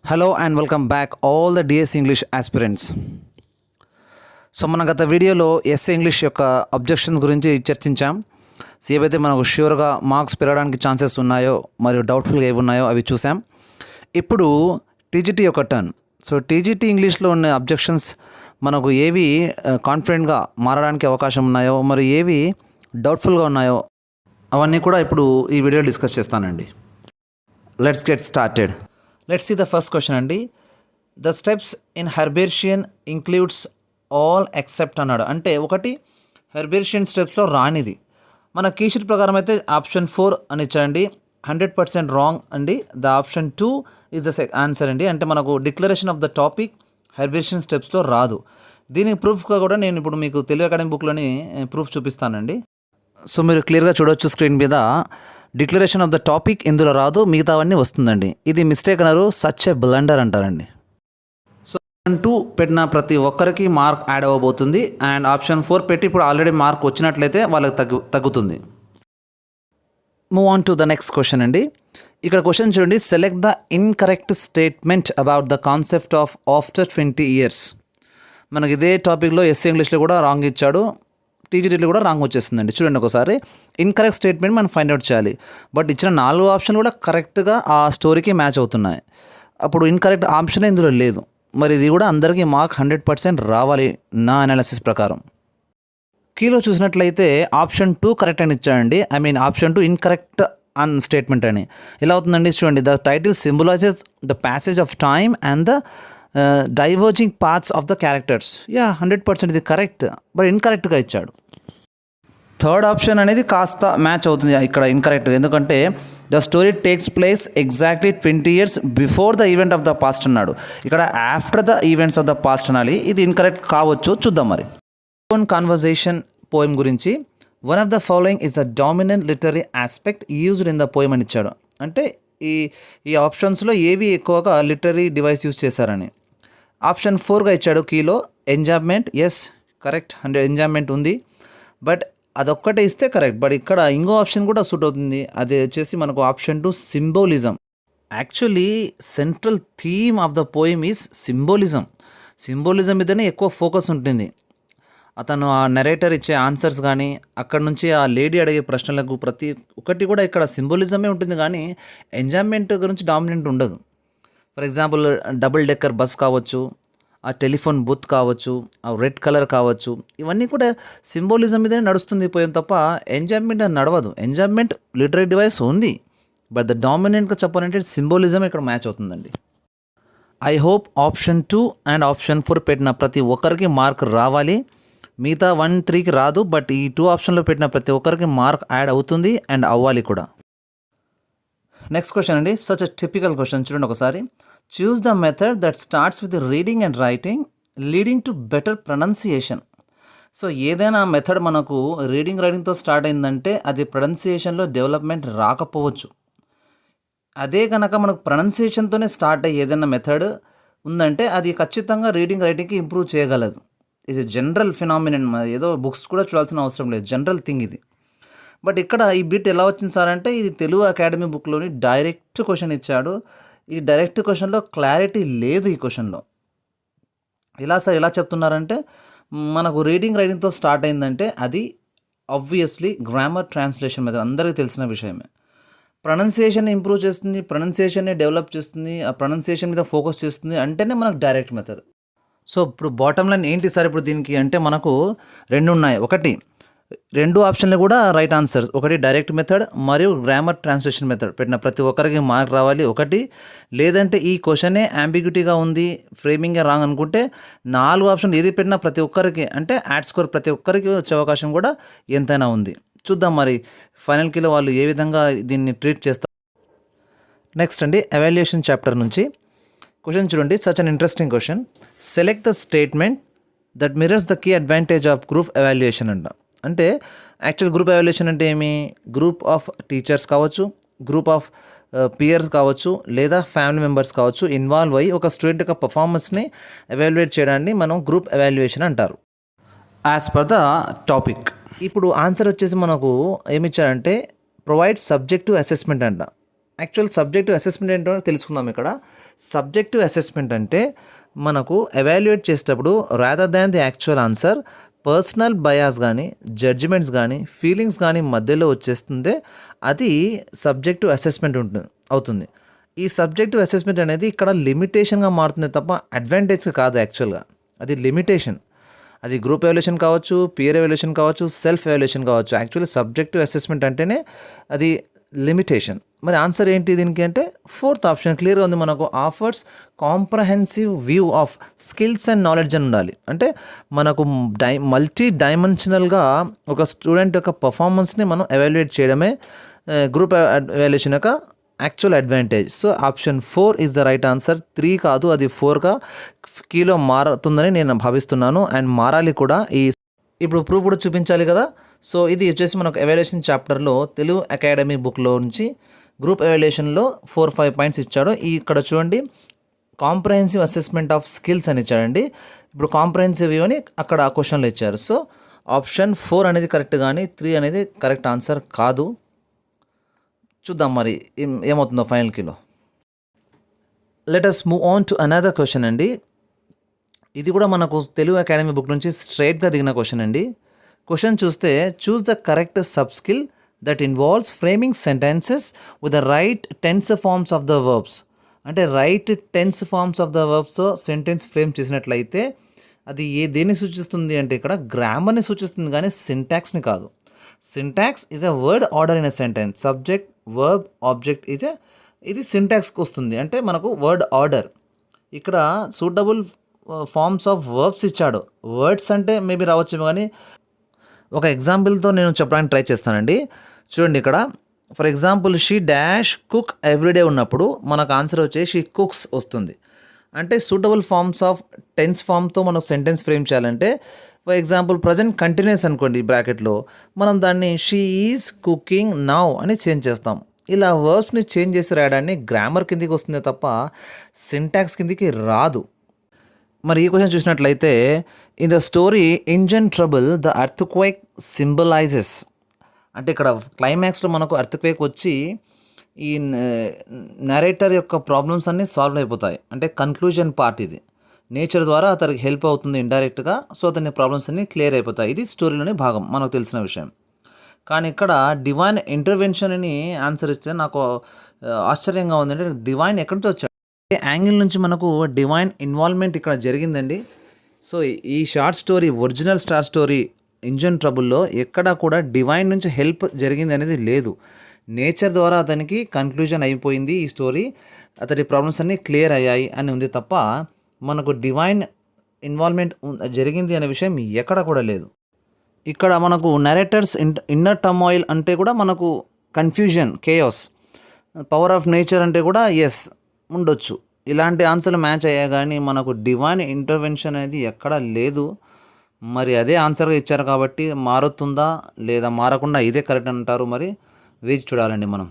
Hello and welcome back all the DS English aspirants. So మన గత వీడియోలో SA English యొక్క అబ్జెక్షన్స్ గురించి చర్చించాం. సో ఏవైతే మనకు ష్యూర్గా మార్క్స్ పెరగడానికి ఛాన్సెస్ ఉన్నాయో మరియు డౌట్ఫుల్గా ఏవి ఉన్నాయో అవి చూసాం. ఇప్పుడు టీజీటీ యొక్క టర్న్. సో టీజీటీ ఇంగ్లీష్లో ఉన్న అబ్జెక్షన్స్ మనకు ఏవి కాన్ఫిడెంట్గా మారడానికి అవకాశం ఉన్నాయో మరి ఏవి డౌట్ఫుల్గా ఉన్నాయో అవన్నీ కూడా ఇప్పుడు ఈ వీడియో డిస్కస్ చేస్తానండి. Let's get started. Let's see the first question అండి. The steps in herbarium includes all except అన్నాడు. అంటే ఒకటి హెర్బేషియన్ స్టెప్స్లో రానిది మన కీషీట్ ప్రకారం అయితే ఆప్షన్ 4 అని ఇచ్చారండి. 100% రాంగ్ అండి. The option 2 is the answer అండి. అంటే మనకు డిక్లరేషన్ ఆఫ్ ద టాపిక్ హెర్బేషియన్ స్టెప్స్లో రాదు. దీనికి ప్రూఫ్గా కూడా నేను ఇప్పుడు మీకు తెలుగు అకాడమీ బుక్లోని ప్రూఫ్ చూపిస్తానండి. సో మీరు క్లియర్గా చూడవచ్చు స్క్రీన్ మీద డిక్లరేషన్ ఆఫ్ ద టాపిక్ ఇందులో రాదు, మిగతావన్నీ వస్తుందండి. ఇది మిస్టేక్ అన్నారు, సచ్ ఎ బ్లండర్ అంటారండి. సో ఆప్షన్ 2 పెట్టిన ప్రతి ఒక్కరికి మార్క్ యాడ్ అవ్వబోతుంది. అండ్ ఆప్షన్ 4 పెట్టి ఇప్పుడు ఆల్రెడీ మార్క్ వచ్చినట్లయితే వాళ్ళకి తగ్గుతుంది. Move on to the next question అండి. ఇక్కడ క్వశ్చన్ చూడండి. Select the incorrect statement about the concept of after 20 years. మనకి ఇదే టాపిక్లో ఎస్ఏ ఇంగ్లీష్లో కూడా రాంగ్ ఇచ్చాడు, టీజీటీలో కూడా రాంగ్ వచ్చేస్తుందండి. చూడండి ఒకసారి ఇన్కరెక్ట్ స్టేట్మెంట్ మనం ఫైండ్ అవుట్ చేయాలి. బట్ ఇచ్చిన 4 ఆప్షన్లు కూడా కరెక్ట్గా ఆ స్టోరీకి మ్యాచ్ అవుతున్నాయి. అప్పుడు ఇన్కరెక్ట్ ఆప్షన్ ఇందులో లేదు. మరి ఇది కూడా అందరికీ మార్క్ 100% రావాలి నా అనాలిసిస్ ప్రకారం. కీలో చూసినట్లయితే ఆప్షన్ 2 కరెక్ట్ అని ఇచ్చాడండి. ఆప్షన్ 2 ఇన్కరెక్ట్ అన్ స్టేట్మెంట్ అని. ఎలా అవుతుందండి చూడండి. The title symbolises the passage of time and the diverging parts of the characters. 100% ఇది కరెక్ట్, బట్ ఇన్కరెక్ట్గా ఇచ్చాడు. థర్డ్ ఆప్షన్ అనేది కాస్త మ్యాచ్ అవుతుంది ఇక్కడ ఇన్కరెక్ట్. ఎందుకంటే the story takes place exactly 20 years before the event of the past అన్నాడు. ఇక్కడ after the events of the past అనాలి. ఇది ఇన్కరెక్ట్ కావచ్చు, చూద్దాం మరి. కాన్వర్జేషన్ పోయం గురించి one of the following is the dominant literary aspect used in the poem అని ఇచ్చాడు. అంటే ఈ ఆప్షన్స్లో ఏవి ఎక్కువగా లిటరీ డివైస్ యూజ్ చేశారని. ఆప్షన్ 4గా ఇచ్చాడు కీలో. ఎంజాయ్మెంట్, ఎస్ కరెక్ట్, 100 ఎంజాయ్మెంట్ ఉంది. బట్ అదొక్కటే ఇస్తే కరెక్ట్. బట్ ఇక్కడ ఇంకో ఆప్షన్ కూడా సూట్ అవుతుంది. అది వచ్చేసి మనకు option 2 symbolism. Actually central theme of the poem is symbolism. Symbolism మీదనే ఎక్కువ ఫోకస్ ఉంటుంది. అతను ఆ నెరేటర్ ఇచ్చే ఆన్సర్స్ కానీ అక్కడ నుంచి ఆ లేడీ అడిగే ప్రశ్నలకు ప్రతి ఒక్కటి కూడా ఇక్కడ సింబోలిజమే ఉంటుంది, కానీ ఎంజాయ్మెంట్ గురించి డామినెంట్ ఉండదు. For example double decker bus కావచ్చు, ఆ టెలిఫోన్ బూత్ కావచ్చు, ఆ రెడ్ కలర్ కావచ్చు, ఇవన్నీ కూడా సింబోలిజం మీదనే నడుస్తుంది పోయాం తప్ప ఎంజాయ్మెంట్ అని నడవదు. ఎంజాయ్మెంట్ లిటరీ డివైస్ ఉంది, బట్ ద డామినెంట్గా చెప్పాలంటే సింబోలిజం ఇక్కడ మ్యాచ్ అవుతుందండి. I hope option 2 and option 4 పెట్టిన ప్రతి ఒక్కరికి మార్క్ రావాలి. మిగతా 1, 3కి రాదు, బట్ ఈ 2 ఆప్షన్లో పెట్టిన ప్రతి ఒక్కరికి మార్క్ యాడ్ అవుతుంది అండ్ అవ్వాలి కూడా. నెక్స్ట్ క్వశ్చన్ అండి. Such a typical question. చూడండి ఒకసారి. Choose the method that starts with reading and writing leading to better pronunciation. So ఏదైనా మెథడ్ మనకు రైటింగ్తో స్టార్ట్ అయిందంటే అది ప్రొనౌన్సియేషన్లో డెవలప్మెంట్ రాకపోవచ్చు. అదే కనుక మనకు ప్రొనౌన్సియేషన్తోనే స్టార్ట్ అయ్యి ఏదైనా మెథడ్ ఉందంటే అది ఖచ్చితంగా రైటింగ్కి ఇంప్రూవ్ చేయగలదు. ఇది జనరల్ ఫినామినన్, ఏదో బుక్స్ కూడా చూడాల్సిన అవసరం లేదు, జనరల్ థింగ్ ఇది. బట్ ఇక్కడ ఈ బిట్ ఎలా వచ్చింది సార్ అంటే ఇది తెలుగు అకాడమీ బుక్లోని డైరెక్ట్ క్వశ్చన్ ఇచ్చాడు. ఈ డైరెక్ట్ క్వశ్చన్లో క్లారిటీ లేదు. ఈ క్వశ్చన్లో ఎలా సార్ ఎలా చెప్తున్నారంటే మనకు రైటింగ్తో స్టార్ట్ అయిందంటే అది ఆబ్వియస్లీ గ్రామర్ ట్రాన్స్లేషన్ మెథడ్, అందరికీ తెలిసిన విషయమే. ప్రొనౌన్సియేషన్ ఇంప్రూవ్ చేస్తుంది, ప్రొనౌన్సియేషన్ని డెవలప్ చేస్తుంది, ఆ ప్రొనౌన్సియేషన్ మీద ఫోకస్ చేస్తుంది అంటేనే మనకు డైరెక్ట్ మెథడ్. సో ఇప్పుడు బాటమ్ లైన్ ఏంటి సార్ ఇప్పుడు దీనికి అంటే మనకు 2 ఉన్నాయి. ఒకటి 2 ఆప్షన్లు కూడా రైట్ ఆన్సర్. ఒకటి డైరెక్ట్ మెథడ్ మరియు గ్రామర్ ట్రాన్స్లేషన్ మెథడ్ పెట్టిన ప్రతి ఒక్కరికి మార్క్ రావాలి ఒకటి. లేదంటే ఈ క్వశ్చనే అంబిగ్యూటీగా ఉంది, ఫ్రేమింగ్ రాంగ్ అనుకుంటే 4 ఆప్షన్లు ఏది పెట్టినా ప్రతి ఒక్కరికి అంటే యాడ్ స్కోర్ ప్రతి ఒక్కరికి వచ్చే అవకాశం కూడా ఎంతైనా ఉంది. చూద్దాం మరి ఫైనల్ కీలో వాళ్ళు ఏ విధంగా దీన్ని ట్రీట్ చేస్తారు. నెక్స్ట్ అండి ఎవాల్యుయేషన్ చాప్టర్ నుంచి క్వశ్చన్ చూడండి. Such an interesting question. Select the statement that mirrors the key advantage of group evaluation అంట. అంటే యాక్చువల్ గ్రూప్ ఎవాల్యుయేషన్ అంటే ఏమి? గ్రూప్ ఆఫ్ టీచర్స్ కావచ్చు, గ్రూప్ ఆఫ్ పియర్స్ కావచ్చు, లేదా ఫ్యామిలీ మెంబర్స్ కావచ్చు ఇన్వాల్వ్ అయ్యి ఒక స్టూడెంట్ యొక్క పర్ఫార్మెన్స్ని ఎవాల్యుయేట్ చేయడాన్ని మనం గ్రూప్ ఎవాల్యుయేషన్ అంటారు యాజ్ పర్ ద టాపిక్. ఇప్పుడు ఆన్సర్ వచ్చేసి మనకు ఏమిచ్చారంటే ప్రొవైడ్ సబ్జెక్టివ్ అసెస్మెంట్ అంట. యాక్చువల్ సబ్జెక్టివ్ అసెస్మెంట్ ఏంటో తెలుసుకుందాం. ఇక్కడ సబ్జెక్టివ్ అసెస్మెంట్ అంటే మనకు ఎవాల్యుయేట్ చేసేటప్పుడు rather than the actual answer personal bias కానీ జడ్జిమెంట్స్ కానీ ఫీలింగ్స్ కానీ మధ్యలో వచ్చేస్తుంటే అది సబ్జెక్టివ్ అసెస్మెంట్ అవుతుంది. ఈ సబ్జెక్టివ్ అసెస్మెంట్ అనేది ఇక్కడ లిమిటేషన్గా మారుతుంది తప్ప అడ్వాంటేజ్ కాదు. యాక్చువల్గా అది లిమిటేషన్. అది గ్రూప్ ఎవాల్యుయేషన్ కావచ్చు, పియర్ ఎవాల్యుయేషన్ కావచ్చు, సెల్ఫ్ ఎవాల్యుయేషన్ కావచ్చు. యాక్చువల్లీ సబ్జెక్టివ్ అసెస్మెంట్ అంటేనే అది లిమిటేషన్. మరి ఆన్సర్ ఏంటి దీనికి అంటే ఫోర్త్ ఆప్షన్ క్లియర్గా ఉంది మనకు. Offers comprehensive view of skills and knowledge అని ఉండాలి. అంటే మనకు మల్టీ డైమెన్షనల్గా ఒక స్టూడెంట్ యొక్క పర్ఫార్మెన్స్ని మనం ఎవాల్యుయేట్ చేయడమే గ్రూప్ ఎవాల్యుయేషన్ యొక్క actual advantage. So option 4 is the right answer. 3 కాదు, అది 4గా కీలో మారుతుందని నేను భావిస్తున్నాను. అండ్ మారాలి కూడా. ఇప్పుడు ప్రూఫ్ కూడా చూపించాలి కదా. సో ఇది వచ్చేసి మనకు ఎవాల్యుయేషన్ చాప్టర్లో తెలుగు అకాడమీ బుక్లో నుంచి గ్రూప్ ఎవాల్యుయేషన్లో 4-5 పాయింట్స్ ఇచ్చాడు. ఇక్కడ చూడండి, కాంప్రహెన్సివ్ అసెస్మెంట్ ఆఫ్ స్కిల్స్ అని ఇచ్చాడండి. ఇప్పుడు కాంప్రహెన్సివ్ వ్యూ అని అక్కడ క్వశ్చన్లు ఇచ్చారు. సో ఆప్షన్ 4 అనేది కరెక్ట్, కానీ 3 అనేది కరెక్ట్ ఆన్సర్ కాదు. చూద్దాం మరి ఏమవుతుందో ఫైనల్ కీలో. Let us move on to another question అండి. ఇది కూడా మనకు తెలుగు అకాడమీ బుక్ నుంచి స్ట్రైట్గా దిగిన క్వశ్చన్ అండి. క్వశ్చన్ చూస్తే, choose the correct sub skill that involves framing sentences with the right tense forms of the verbs. అంటే right tense forms of the వర్బ్స్తో సెంటెన్స్ ఫ్రేమ్ చేసినట్లయితే అది దేన్ని సూచిస్తుంది అంటే ఇక్కడ గ్రామర్ని సూచిస్తుంది, కానీ సింటాక్స్ని కాదు. Syntax is a word order in a sentence. Subject, verb, object ఇది సింటాక్స్కి వస్తుంది. అంటే మనకు వర్డ్ ఆర్డర్. ఇక్కడ సూటబుల్ ఫార్మ్స్ ఆఫ్ వర్బ్స్ ఇచ్చాడు. వర్డ్స్ అంటే మేబీ రావచ్చు, కానీ ఒక ఎగ్జాంపుల్తో నేను చెప్పడానికి ట్రై చేస్తానండి. చూడండి ఇక్కడ, for example she dash cook everyday ఉన్నప్పుడు మనకు ఆన్సర్ వచ్చేసి షీ కుక్స్ వస్తుంది. అంటే సూటబుల్ ఫార్మ్స్ ఆఫ్ టెన్స్ ఫామ్తో మనం సెంటెన్స్ ఫ్రేమ్ చేయాలంటే, ఫర్ ఎగ్జాంపుల్ ప్రజెంట్ కంటిన్యూస్ అనుకోండి బ్రాకెట్లో, మనం దాన్ని షీ ఈజ్ కుకింగ్ నౌ అని చేంజ్ చేస్తాం. ఇలా వర్బ్స్ని చేంజ్ చేసి రాయడాన్ని గ్రామర్ కిందికి వస్తుందే తప్ప సింటాక్స్ కిందికి రాదు. మరి ఈ క్వశ్చన్ చూసినట్లయితే, in the story engine trouble the earthquake symbolises. అంటే ఇక్కడ క్లైమాక్స్లో మనకు ఎర్త్క్వేక్ వచ్చి ఈ నరేటర్ యొక్క ప్రాబ్లమ్స్ అన్నీ సాల్వ్ అయిపోతాయి. అంటే కన్క్లూజన్ పార్ట్ ఇది. నేచర్ ద్వారా అతనికి హెల్ప్ అవుతుంది ఇండైరెక్ట్గా. సో అతని ప్రాబ్లమ్స్ అన్నీ క్లియర్ అయిపోతాయి. ఇది స్టోరీలోని భాగం, మనకు తెలిసిన విషయం. కానీ ఇక్కడ డివైన్ ఇంటర్వెన్షన్ అని ఆన్సర్ ఇస్తే నాకు ఆశ్చర్యంగా ఉంది. అంటే డివైన్ ఎక్కడి నుంచి వచ్చాడు? యాంగిల్ నుంచి మనకు డివైన్ ఇన్వాల్వ్మెంట్ ఇక్కడ జరిగిందండి. సో ఈ short story, original star story engine ట్రబుల్లో ఎక్కడా కూడా డివైన్ నుంచి హెల్ప్ జరిగింది అనేది లేదు. నేచర్ ద్వారా అతనికి కన్క్లూజన్ అయిపోయింది ఈ స్టోరీ, అతని ప్రాబ్లమ్స్ అన్నీ క్లియర్ అయ్యాయి అని ఉంది తప్ప మనకు డివైన్ ఇన్వాల్వ్మెంట్ జరిగింది అనే విషయం ఎక్కడ కూడా లేదు. ఇక్కడ మనకు నరేటర్స్ ఇన్నర్ టర్మాయిల్ అంటే కూడా మనకు confusion, chaos. Power of nature అంటే కూడా ఎస్ ఉండొచ్చు. ఇలాంటి ఆన్సర్లు మ్యాచ్ అయ్యాయి, కానీ మనకు డివైన్ ఇంటర్వెన్షన్ అనేది ఎక్కడా లేదు. మరి అదే ఆన్సర్గా ఇచ్చారు కాబట్టి మారుతుందా లేదా మారకుండా ఇదే కరెక్ట్ అంటారు. మరి వేచి చూడాలండి మనం.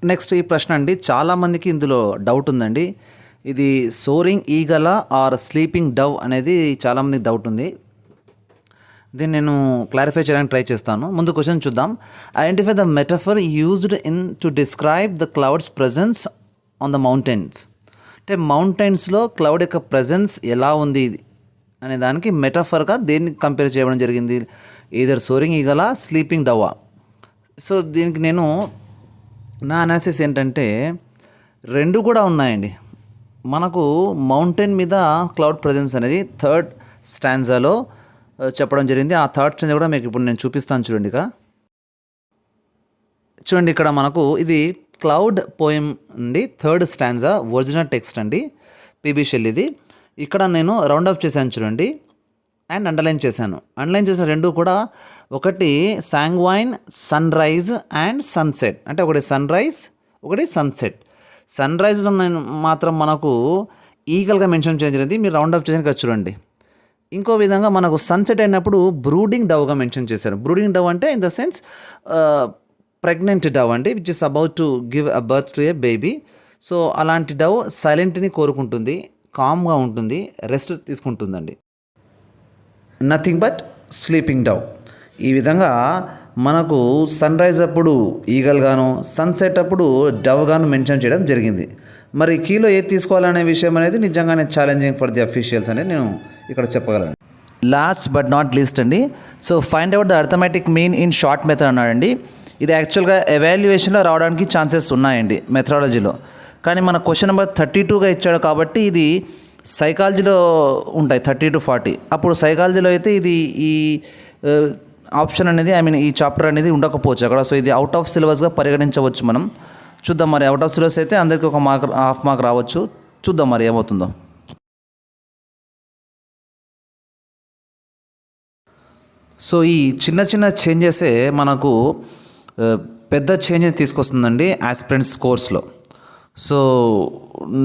నెక్స్ట్ ఈ ప్రశ్న అండి, చాలామందికి ఇందులో డౌట్ ఉందండి. ఇది సోరింగ్ ఈగల ఆర్ స్లీపింగ్ డవ్ అనేది చాలామందికి డౌట్ ఉంది. దీన్ని నేను క్లారిఫై చేయడానికి ట్రై చేస్తాను. ముందు క్వశ్చన్ చూద్దాం. Identify the metaphor used in to describe the clouds presence on the mountains. అంటే మౌంటైన్స్లో క్లౌడ్ యొక్క ప్రెజెన్స్ ఎలా ఉంది అనే దానికి మెటఫర్గా దేన్ని కంపేర్ చేయడం జరిగింది? ఈదర్ సోరింగ్ ఈగల, స్లీపింగ్ డవ్వా. సో దీనికి నేను నా అనాలిసిస్ ఏంటంటే రెండు కూడా ఉన్నాయండి. మనకు మౌంటైన్ మీద క్లౌడ్ ప్రెజెన్స్ అనేది థర్డ్ స్టాంజాలో చెప్పడం జరిగింది. ఆ థర్డ్ స్టాంజా కూడా మీకు ఇప్పుడు నేను చూపిస్తాను. చూడండి ఇక్కడ మనకు ఇది క్లౌడ్ పోయం అండి, థర్డ్ స్టాంజా, ఒరిజినల్ టెక్స్ట్ అండి, పిబి షెల్ ఇది. ఇక్కడ నేను రౌండ్ అప్ చేశాను చూడండి, అండ్ అండర్లైన్ చేశాను. అండర్లైన్ చేసిన రెండు కూడా ఒకటి సాంగ్వైన్ సన్ రైజ్ అండ్ సన్సెట్. అంటే ఒకటి సన్ రైజ్, ఒకటి సన్సెట్. సన్ రైజ్లో నేను మాత్రం మనకు ఈగల్గా మెన్షన్ చేయడం జరిగింది, మీరు రౌండ్ అప్ చేసిన చూడండి. ఇంకో విధంగా మనకు సన్సెట్ అయినప్పుడు బ్రూడింగ్ డవ్గా మెన్షన్ చేశారు. బ్రూడింగ్ డవ్ అంటే in the sense pregnant dove అండి, which is about to give a birth to a baby. So అలాంటి డవ్ సైలెంట్ని కోరుకుంటుంది, కామ్గా ఉంటుంది, రెస్ట్ తీసుకుంటుందండి. Nothing but sleeping dove. ఈ విధంగా మనకు సన్ రైజ్ అప్పుడు ఈగల్ గాను, సన్సెట్ అప్పుడు డవ్ గాను మెన్షన్ చేయడం జరిగింది. మరి కీలో ఏది తీసుకోవాలనే విషయం అనేది నిజంగానే ఛాలెంజింగ్ ఫర్ ది అఫీషియల్స్ అనేది నేను ఇక్కడ చెప్పగలను. లాస్ట్ బట్ నాట్ లీస్ట్ అండి, so find out the arithmetic mean in short method అన్నాడండి. ఇది యాక్చువల్గా ఎవాల్యుయేషన్లో రావడానికి ఛాన్సెస్ ఉన్నాయండి మెథడాలజీలో, కానీ మన క్వశ్చన్ నెంబర్ 32గా ఇచ్చాడు కాబట్టి ఇది సైకాలజీలో ఉంటాయి 30 to 40. అప్పుడు సైకాలజీలో అయితే ఇది ఈ ఆప్షన్ అనేది ఈ చాప్టర్ అనేది ఉండకపోవచ్చు అక్కడ. సో ఇది అవుట్ ఆఫ్ సిలబస్గా పరిగణించవచ్చు మనం. చూద్దాం మరి, అవుట్ ఆఫ్ సిలబస్ అయితే అందరికీ ఒక మార్క్, హాఫ్ మార్క్ రావచ్చు. చూద్దాం మరి ఏమవుతుందో. సో ఈ చిన్న చిన్న చేంజెసే మనకు పెద్ద చేంజెస్ తీసుకొస్తుందండి ఆస్పిరెంట్స్ కోర్స్లో. సో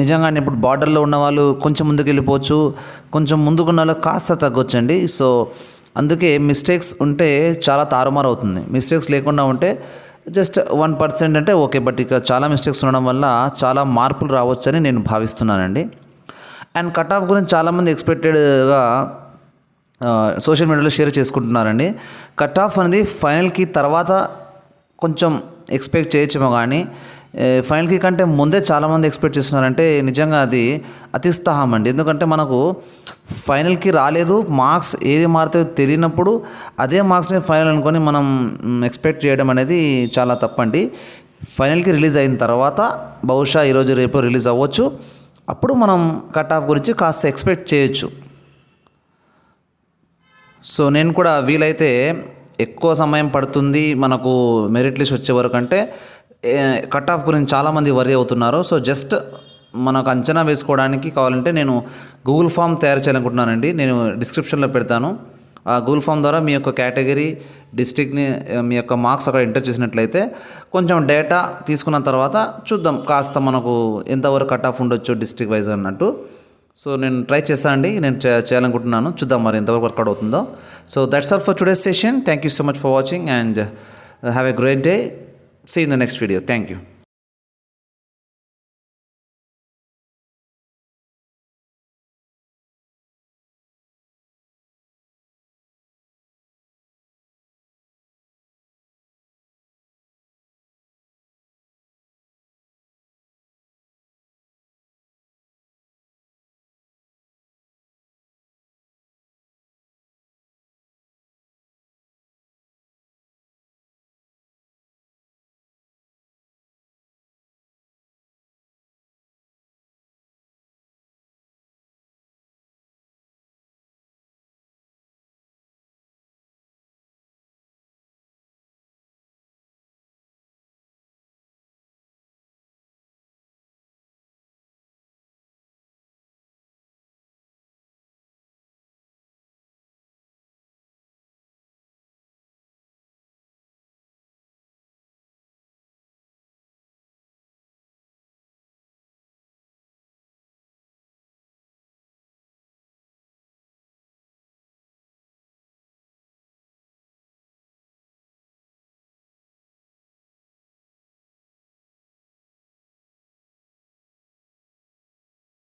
నిజంగానే ఇప్పుడు బార్డర్లో ఉన్న వాళ్ళు కొంచెం ముందుకు వెళ్ళిపోవచ్చు, కొంచెం ముందుకున్న వాళ్ళు కాస్త తగ్గొచ్చండి. సో అందుకే మిస్టేక్స్ ఉంటే చాలా తారుమారు అవుతుంది. మిస్టేక్స్ లేకుండా ఉంటే జస్ట్ 1% అంటే ఓకే, బట్ ఇక చాలా మిస్టేక్స్ ఉండడం వల్ల చాలా మార్పులు రావచ్చని నేను భావిస్తున్నానండి. అండ్ కట్ ఆఫ్ గురించి చాలామంది ఎక్స్పెక్టెడ్గా సోషల్ మీడియాలో షేర్ చేసుకుంటున్నారండి. కట్ ఆఫ్ అనేది ఫైనల్కి తర్వాత కొంచెం ఎక్స్పెక్ట్ చేయొచ్చేమో, కానీ ఫైనల్కి కంటే ముందే చాలామంది ఎక్స్పెక్ట్ చేస్తున్నారంటే నిజంగా అది అత్యుత్సాహం అండి. ఎందుకంటే మనకు ఫైనల్కి రాలేదు, మార్క్స్ ఏది మారుతాయో తెలియనప్పుడు అదే మార్క్స్ని ఫైనల్ అనుకొని మనం ఎక్స్పెక్ట్ చేయడం అనేది చాలా తప్పండి. ఫైనల్కి రిలీజ్ అయిన తర్వాత బహుశా ఈరోజు రేపు రిలీజ్ అవ్వచ్చు, అప్పుడు మనం కట్ ఆఫ్ గురించి కాస్త ఎక్స్పెక్ట్ చేయొచ్చు. సో నేను కూడా వీలైతే ఎక్కువ సమయం పడుతుంది మనకు మెరిట్ లిస్ట్ వచ్చే వరకు అంటే కట్ ఆఫ్ గురించి చాలామంది వరీ అవుతున్నారు. సో జస్ట్ మనకు అంచనా వేసుకోవడానికి కావాలంటే నేను గూగుల్ ఫామ్ తయారు చేయాలనుకుంటున్నానండి. నేను డిస్క్రిప్షన్లో పెడతాను. ఆ గూగుల్ ఫామ్ ద్వారా మీ యొక్క కేటగిరీ, డిస్ట్రిక్ట్ని, మీ యొక్క మార్క్స్ అక్కడ ఎంటర్ చేసినట్లయితే కొంచెం డేటా తీసుకున్న తర్వాత చూద్దాం కాస్త మనకు ఎంతవరకు కట్ ఆఫ్ ఉండొచ్చు డిస్ట్రిక్ట్ వైజ్ అన్నట్టు. సో నేను ట్రై చేస్తాను అండి, నేను చేయాలనుకుంటున్నాను. చూద్దాం మరి ఎంతవరకు వర్కౌట్ అవుతుందో. So that's all for today's session. Thank you so much for watching and have a great day. See you in the next video. Thank you.